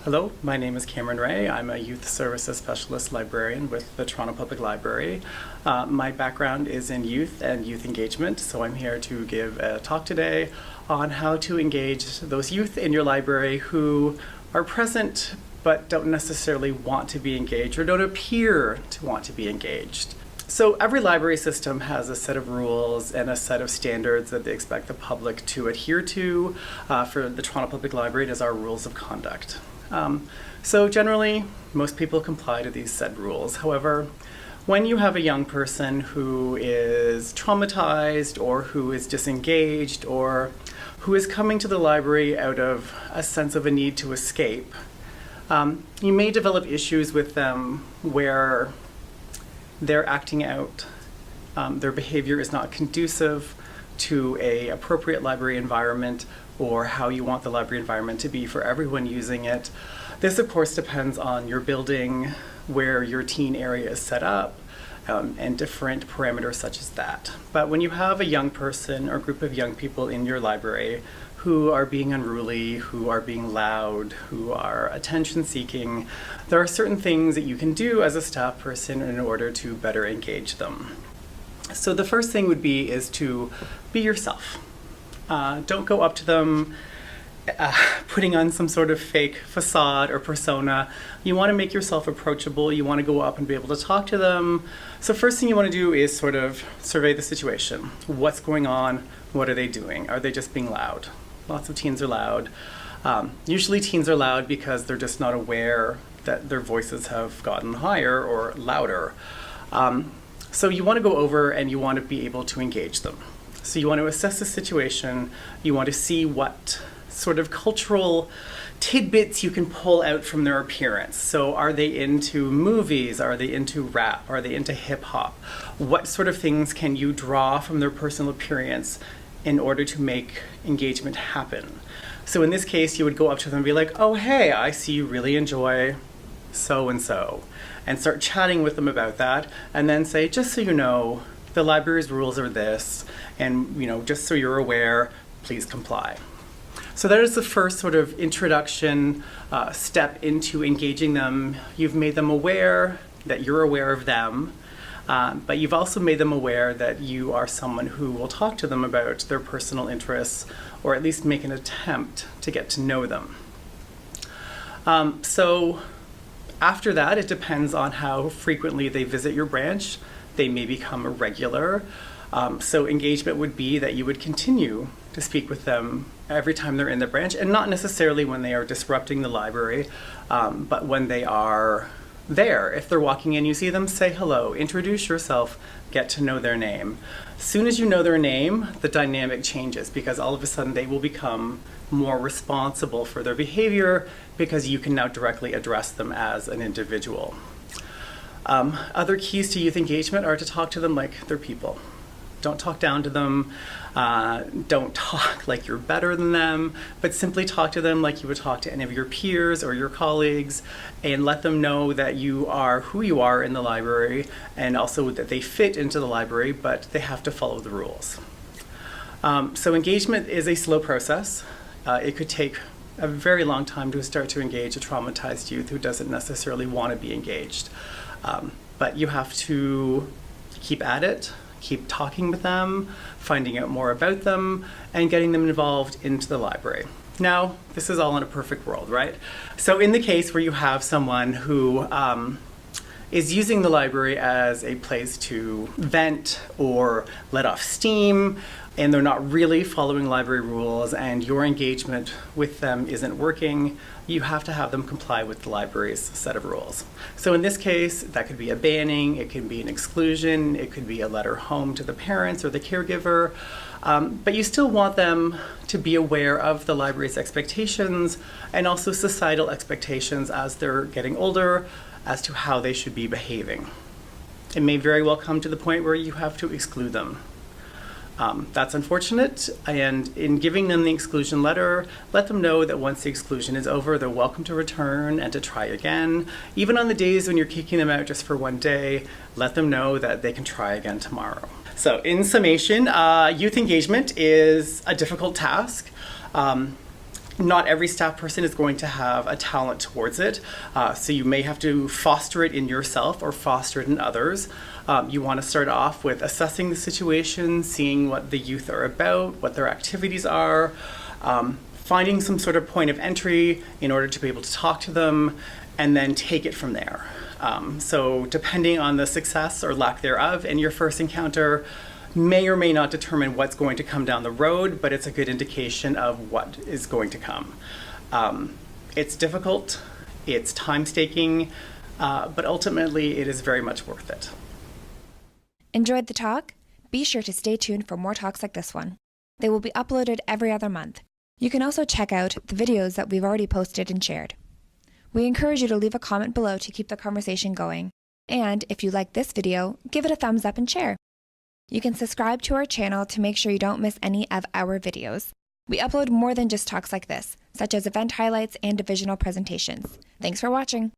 Hello, my name is Cameron Ray. I'm a Youth Services Specialist Librarian with the Toronto Public Library. My background is in youth and youth engagement, so I'm here to give a talk today on how to engage those youth in your library who are present but don't necessarily want to be engaged or don't appear to want to be engaged. So every library system has a set of rules and a set of standards that they expect the public to adhere to. For the Toronto Public Library, it is our rules of conduct. So generally, most people comply to these set rules. However, when you have a young person who is traumatized or who is disengaged or who is coming to the library out of a sense of a need to escape, you may develop issues with them where they're acting out. Their behavior is not conducive to an appropriate library environment or how you want the library environment to be for everyone using it. This, of course, depends on your building, where your teen area is set up, and different parameters such as that. But when you have a young person or group of young people in your library who are being unruly, who are being loud, who are attention-seeking, there are certain things that you can do as a staff person in order to better engage them. So the first thing would be is to be yourself. Don't go up to them putting on some sort of fake facade or persona. You want to make yourself approachable. You want to go up and be able to talk to them. So first thing you want to do is sort of survey the situation. What's going on? What are they doing? Are they just being loud? Lots of teens are loud. Usually teens are loud because they're just not aware that their voices have gotten higher or louder. So you want to go over and you want to be able to engage them. So you want to assess the situation. You want to see what sort of cultural tidbits you can pull out from their appearance. So are they into movies? Are they into rap? Are they into hip hop? What sort of things can you draw from their personal appearance in order to make engagement happen? So in this case, you would go up to them and be like, oh, hey, I see you really enjoy so-and-so, and start chatting with them about that, and then say, just so you know, the library's rules are this, and just so you're aware, please comply. So that is the first sort of introduction step into engaging them. You've made them aware that you're aware of them, but you've also made them aware that you are someone who will talk to them about their personal interests, or at least make an attempt to get to know them. So after that, it depends on how frequently they visit your branch. They may become a regular. So engagement would be that you would continue to speak with them every time they're in the branch, and not necessarily when they are disrupting the library, but when they are there. If they're walking in, you see them, say hello, introduce yourself, get to know their name. As soon as you know their name, the dynamic changes, because all of a sudden they will become more responsible for their behavior because you can now directly address them as an individual. Other keys to youth engagement are to talk to them like they're people. Don't talk down to them. Don't talk like you're better than them, but simply talk to them like you would talk to any of your peers or your colleagues, and let them know that you are who you are in the library, and also that they fit into the library, but they have to follow the rules. So engagement is a slow process. It could take a very long time to start to engage a traumatized youth who doesn't necessarily want to be engaged. But you have to keep at it, keep talking with them, finding out more about them, and getting them involved into the library. Now, this is all in a perfect world, right? So in the case where you have someone who is using the library as a place to vent or let off steam, and they're not really following library rules, and your engagement with them isn't working, you have to have them comply with the library's set of rules. So in this case, that could be a banning, it could be an exclusion, it could be a letter home to the parents or the caregiver, but you still want them to be aware of the library's expectations and also societal expectations as they're getting older as to how they should be behaving. It may very well come to the point where you have to exclude them. That's unfortunate, and in giving them the exclusion letter, let them know that once the exclusion is over, they're welcome to return and to try again. Even on the days when you're kicking them out just for one day, let them know that they can try again tomorrow. So in summation, youth engagement is a difficult task. not every staff person is going to have a talent towards it, so you may have to foster it in yourself or foster it in others. You want to start off with assessing the situation, seeing what the youth are about, what their activities are, finding some sort of point of entry in order to be able to talk to them, and then take it from there. So depending on the success or lack thereof in your first encounter, may or may not determine what's going to come down the road, but it's a good indication of what is going to come. It's difficult, it's time-taking, but ultimately it is very much worth it. Enjoyed the talk? Be sure to stay tuned for more talks like this one. They will be uploaded every other month. You can also check out the videos that we've already posted and shared. We encourage you to leave a comment below to keep the conversation going. And if you like this video, give it a thumbs up and share. You can subscribe to our channel to make sure you don't miss any of our videos. We upload more than just talks like this, such as event highlights and divisional presentations. Thanks for watching.